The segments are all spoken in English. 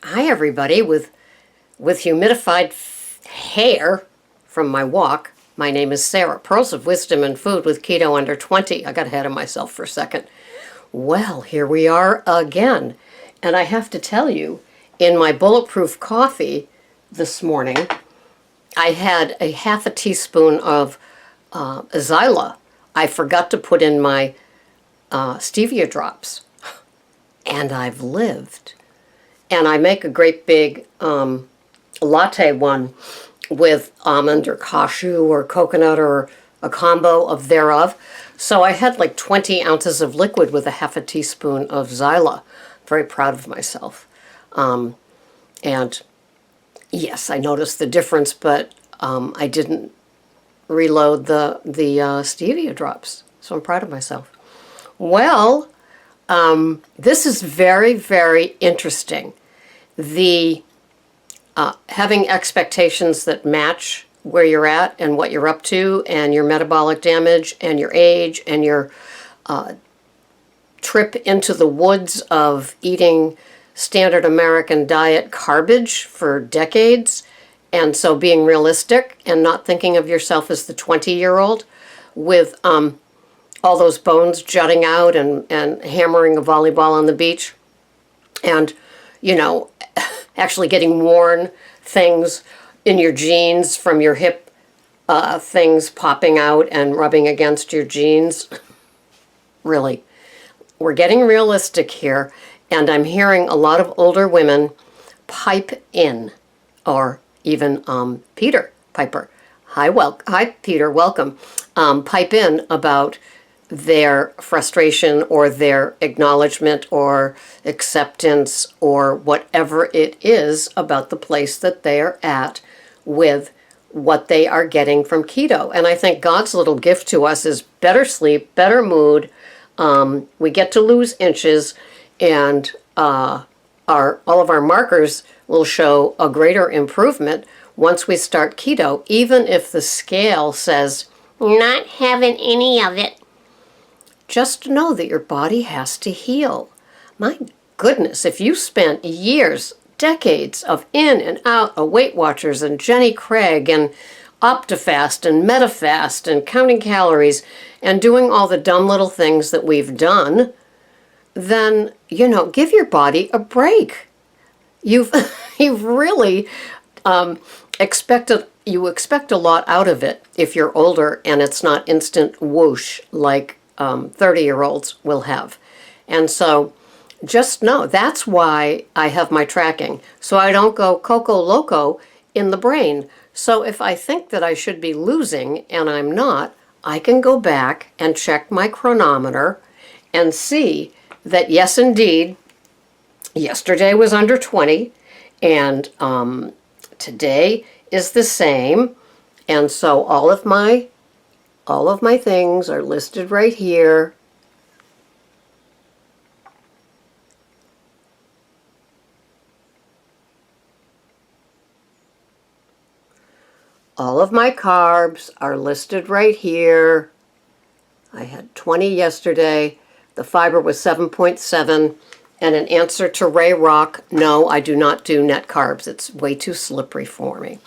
Hi, everybody. With humidified hair from my walk, my name is Sarah. Pearls of Wisdom and Food with Keto Under 20. I got ahead of myself for a second. Well, here we are again. And I have to tell you, in my bulletproof coffee this morning, I had a half a teaspoon of Zyla. I forgot to put in my stevia drops. And I've lived. And I make a great big latte one with almond or cashew or coconut or a combo of thereof. So I had like 20 ounces of liquid with a half a teaspoon of Zyla. Very proud of myself. And yes, I noticed the difference, but I didn't reload the stevia drops. So I'm proud of myself. Well, this is very, very interesting. The having expectations that match where you're at and what you're up to and your metabolic damage and your age and your trip into the woods of eating standard American diet garbage for decades. And so being realistic and not thinking of yourself as the 20-year-old with all those bones jutting out and hammering a volleyball on the beach and, you know, actually getting worn things in your jeans from your hip things popping out and rubbing against your jeans. Really, we're getting realistic here, and I'm hearing a lot of older women pipe in, or even Peter Piper. Hi, Peter, welcome. Pipe in about their frustration or their acknowledgement or acceptance or whatever it is about the place that they are at with what they are getting from keto. And I think God's little gift to us is better sleep, better mood. We get to lose inches, and all of our markers will show a greater improvement once we start keto, even if the scale says, not having any of it. Just know that your body has to heal. My goodness, if you spent years, decades of in and out of Weight Watchers and Jenny Craig and OptiFast and MetaFast and counting calories and doing all the dumb little things that we've done, then, you know, give your body a break. You've really expect a lot out of it if you're older and it's not instant whoosh like 30-year-olds will have. And so just know that's why I have my tracking. So I don't go coco loco in the brain. So if I think that I should be losing and I'm not, I can go back and check my chronometer and see that yes, indeed, yesterday was under 20 and today is the same. And so all of my things are listed right here. All of my carbs are listed right here. I had 20 yesterday. The fiber was 7.7. And an answer to Ray Rock, no, I do not do net carbs. It's way too slippery for me.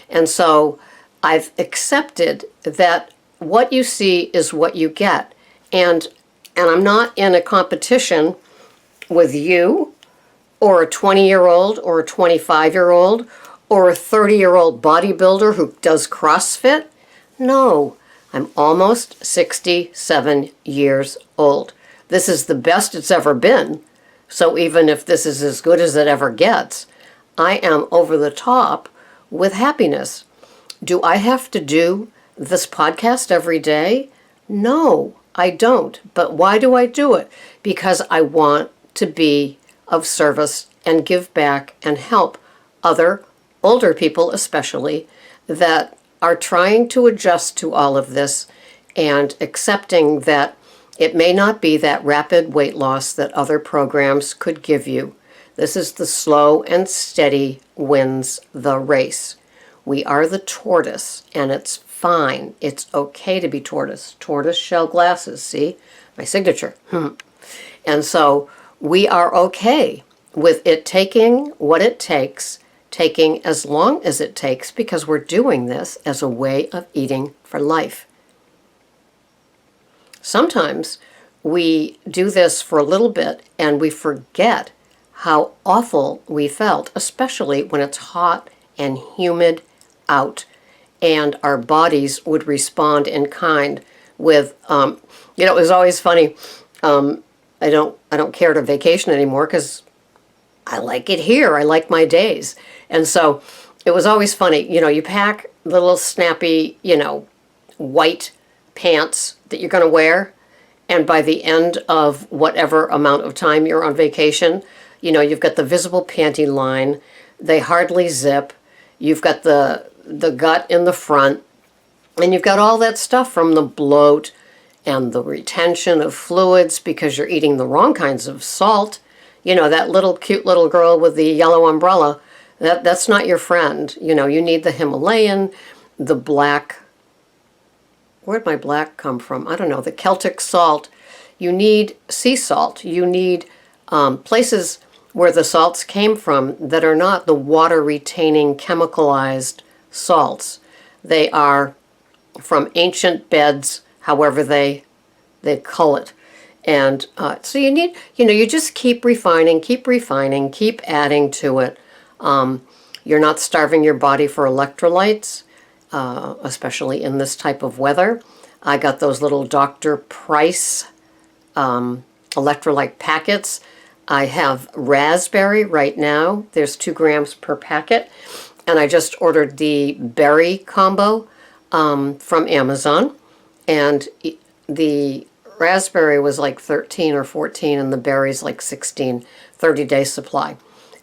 And so I've accepted that what you see is what you get. And I'm not in a competition with you or a 20-year-old or a 25-year-old or a 30-year-old bodybuilder who does CrossFit. No, I'm almost 67 years old. This is the best it's ever been. So even if this is as good as it ever gets, I am over the top with happiness. Do I have to do this podcast every day? No, I don't. But why do I do it? Because I want to be of service and give back and help other older people especially that are trying to adjust to all of this and accepting that it may not be that rapid weight loss that other programs could give you. This is the slow and steady wins the race. We are the tortoise, and it's fine. It's okay to be tortoise. Tortoise shell glasses, see? My signature. And so we are okay with it taking what it takes, taking as long as it takes, because we're doing this as a way of eating for life. Sometimes we do this for a little bit and we forget how awful we felt, especially when it's hot and humid out, and our bodies would respond in kind with, it was always funny. I don't care to vacation anymore because I like it here. I like my days. And so it was always funny. You pack little snappy, white pants that you're going to wear. And by the end of whatever amount of time you're on vacation, you've got the visible panty line. They hardly zip. You've got the gut in the front. And you've got all that stuff from the bloat and the retention of fluids because you're eating the wrong kinds of salt. That little cute little girl with the yellow umbrella, that's not your friend. You need the Himalayan, the black, where'd my black come from? I don't know, the Celtic salt. You need sea salt. You need places where the salts came from that are not the water-retaining, chemicalized salts. They are from ancient beds, however they cull it. And so you need, you just keep refining, keep adding to it. You're not starving your body for electrolytes, especially in this type of weather. I got those little Dr. Price electrolyte packets. I have raspberry right now. There's 2 grams per packet. And I just ordered the berry combo from Amazon. And the raspberry was like 13 or 14 and the berries like 16, 30-day supply.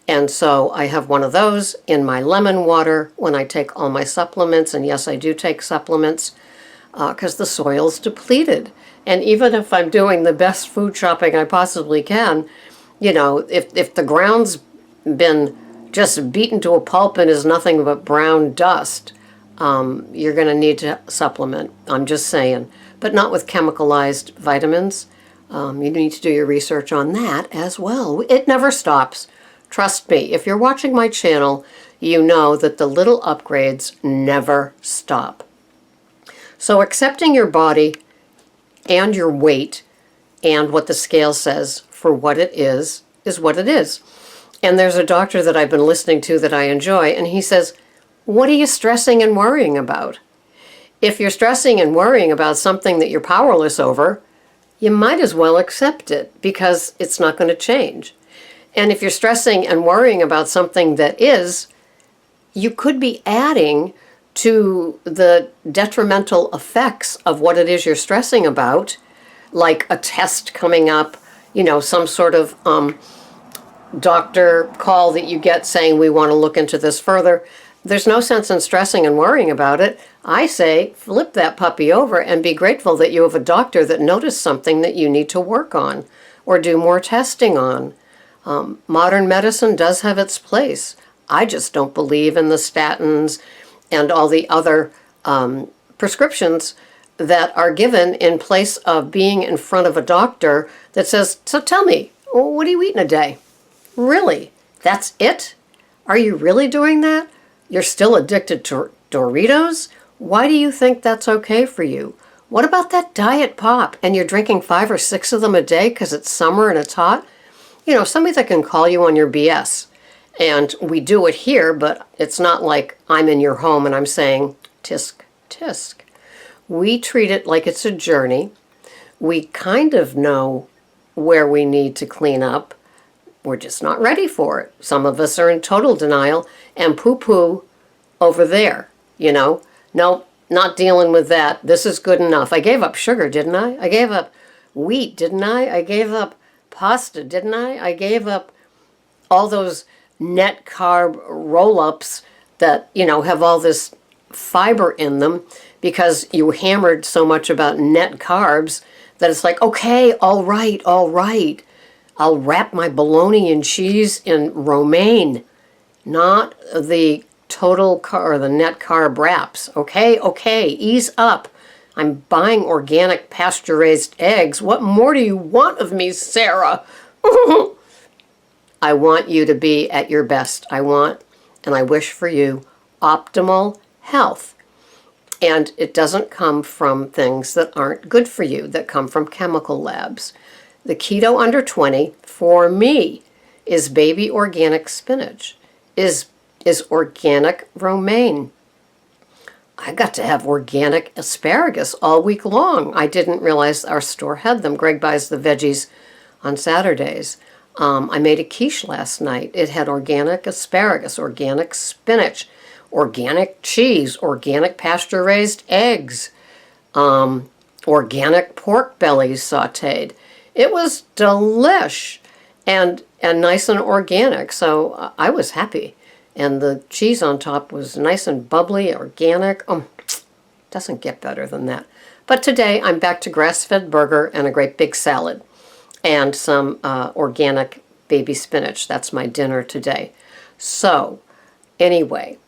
And so I have one of those in my lemon water when I take all my supplements. And yes, I do take supplements because the soil's depleted. And even if I'm doing the best food shopping I possibly can, if the ground's been just beaten to a pulp and is nothing but brown dust, you're going to need to supplement. I'm just saying. But not with chemicalized vitamins. You need to do your research on that as well. It never stops. Trust me, if you're watching my channel, you know that the little upgrades never stop. So accepting your body and your weight and what the scale says for what it is what it is. And there's a doctor that I've been listening to that I enjoy, and he says, what are you stressing and worrying about? If you're stressing and worrying about something that you're powerless over, you might as well accept it because it's not going to change. And if you're stressing and worrying about something that is, you could be adding to the detrimental effects of what it is you're stressing about, like a test coming up, some sort of doctor call that you get saying we want to look into this further. There's no sense in stressing and worrying about it. I say flip that puppy over and be grateful that you have a doctor that noticed something that you need to work on or do more testing on. Modern medicine does have its place. I just don't believe in the statins and all the other prescriptions that are given in place of being in front of a doctor that says, so tell me, what are you eating a day? Really? That's it? Are you really doing that? You're still addicted to Doritos? Why do you think that's okay for you? What about that diet pop and you're drinking 5 or 6 of them a day because it's summer and it's hot? Somebody that can call you on your BS. And we do it here, but it's not like I'm in your home and I'm saying, tisk, tisk. We treat it like it's a journey. We kind of know where we need to clean up. We're just not ready for it. Some of us are in total denial and poo-poo over there, No, not dealing with that. This is good enough. I gave up sugar, didn't I? I gave up wheat, didn't I? I gave up pasta, didn't I? I gave up all those net carb roll-ups that, have all this fiber in them because you hammered so much about net carbs that it's like, okay, all right. I'll wrap my bologna and cheese in romaine, not the total or the net carb wraps. Okay, ease up. I'm buying organic pasture-raised eggs. What more do you want of me, Sarah? I want you to be at your best. I want and I wish for you optimal health. And it doesn't come from things that aren't good for you, that come from chemical labs. The Keto Under 20, for me, is baby organic spinach, is organic romaine. I got to have organic asparagus all week long. I didn't realize our store had them. Greg buys the veggies on Saturdays. I made a quiche last night. It had organic asparagus, organic spinach, organic cheese, organic pasture-raised eggs, organic pork bellies sautéed. It was delish and nice and organic, so I was happy. And the cheese on top was nice and bubbly, organic. Doesn't get better than that. But today I'm back to grass-fed burger and a great big salad and some organic baby spinach. That's my dinner today. So anyway,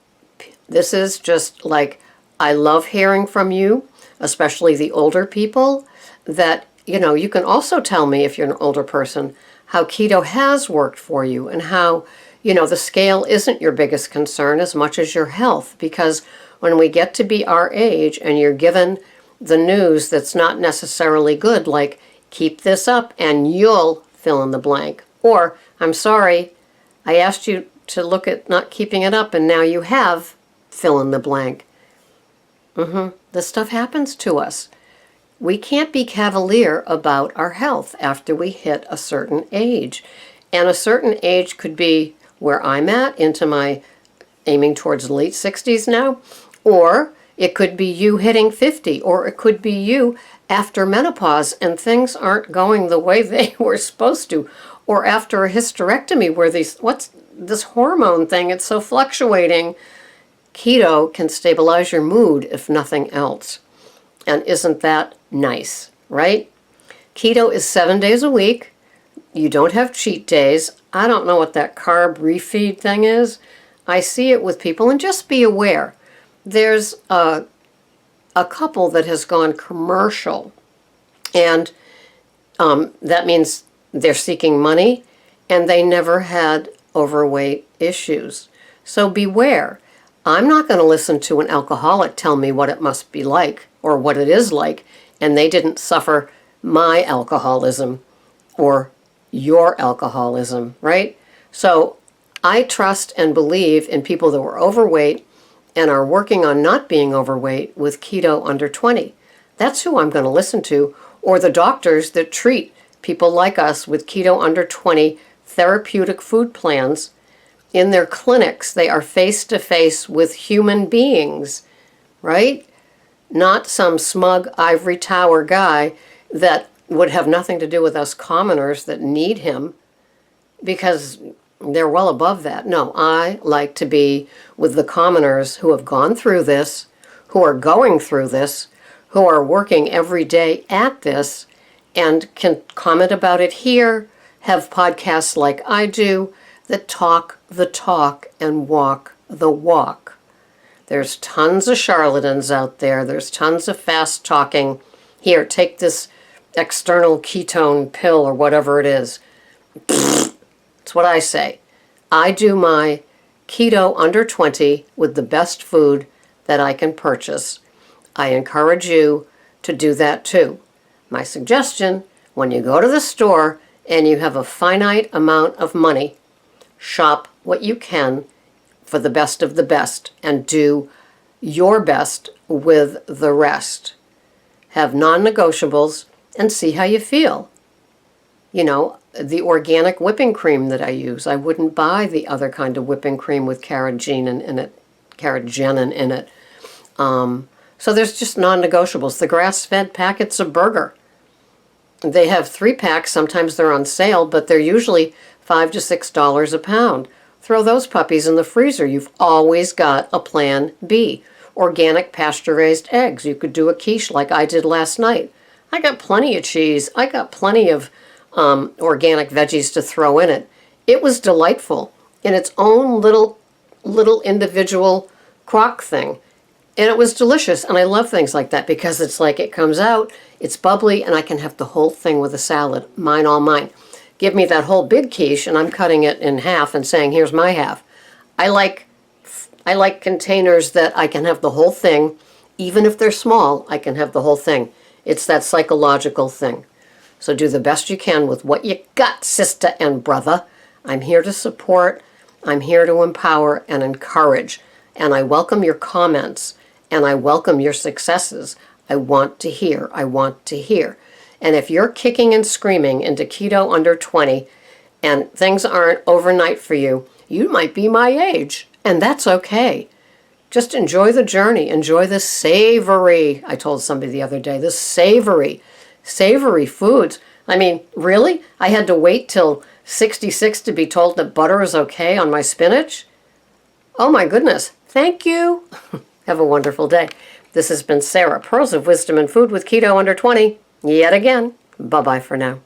this is just like, I love hearing from you, especially the older people, that, you can also tell me, if you're an older person, how keto has worked for you and how, the scale isn't your biggest concern as much as your health. Because when we get to be our age and you're given the news that's not necessarily good, like, keep this up and you'll fill in the blank. Or, I'm sorry, I asked you to look at not keeping it up and now you have fill in the blank. This stuff happens to us. We can't be cavalier about our health after we hit a certain age. And a certain age could be where I'm at, into my aiming towards the late 60s now, or it could be you hitting 50, or it could be you after menopause and things aren't going the way they were supposed to, or after a hysterectomy where what's this hormone thing, it's so fluctuating. Keto can stabilize your mood if nothing else. And isn't that nice, right? Keto is 7 days a week. You don't have cheat days. I don't know what that carb refeed thing is. I see it with people, and just be aware. There's a couple that has gone commercial, and that means they're seeking money, and they never had overweight issues. So beware. I'm not going to listen to an alcoholic tell me what it must be like or what it is like, and they didn't suffer my alcoholism or your alcoholism, right? So I trust and believe in people that were overweight and are working on not being overweight with Keto Under 20. That's who I'm going to listen to, or the doctors that treat people like us with Keto Under 20 therapeutic food plans. In their clinics, they are face-to-face with human beings, right? Not some smug ivory tower guy that would have nothing to do with us commoners that need him, because they're well above that. No, I like to be with the commoners who have gone through this, who are going through this, who are working every day at this, and can comment about it here, have podcasts like I do that talk the talk and walk the walk. There's tons of charlatans out there. There's tons of fast talking. Here, take this external ketone pill or whatever it is. It's what I say. I do my Keto Under 20 with the best food that I can purchase. I encourage you to do that too. My suggestion, when you go to the store and you have a finite amount of money, shop what you can for the best of the best and do your best with the rest. Have non-negotiables and see how you feel. The organic whipping cream that I use, I wouldn't buy the other kind of whipping cream with carrageenan in it. So there's just non-negotiables. The grass-fed packets of burger. They have 3 packs. Sometimes they're on sale, but they're usually $5 to $6 a pound. Throw those puppies in the freezer. You've always got a plan B. Organic pasture-raised eggs. You could do a quiche like I did last night. I got plenty of cheese. I got plenty of organic veggies to throw in it. It was delightful in its own little individual crock thing. And it was delicious. And I love things like that because it's like it comes out, it's bubbly, and I can have the whole thing with a salad. Mine, all mine. give me that whole big quiche and I'm cutting it in half and saying, here's my half. I like containers that I can have the whole thing. Even if they're small, I can have the whole thing. It's that psychological thing. So do the best you can with what you got, sister and brother. I'm here to support. I'm here to empower and encourage. And I welcome your comments. And I welcome your successes. I want to hear. I want to hear. And if you're kicking and screaming into Keto Under 20 and things aren't overnight for you, you might be my age. And that's okay. Just enjoy the journey. Enjoy the savory. I told somebody the other day, the savory foods. I mean, really? I had to wait till 66 to be told that butter is okay on my spinach? Oh my goodness. Thank you. Have a wonderful day. This has been Sarah, Pearls of Wisdom and Food with Keto Under 20. Yet again. Bye-bye for now.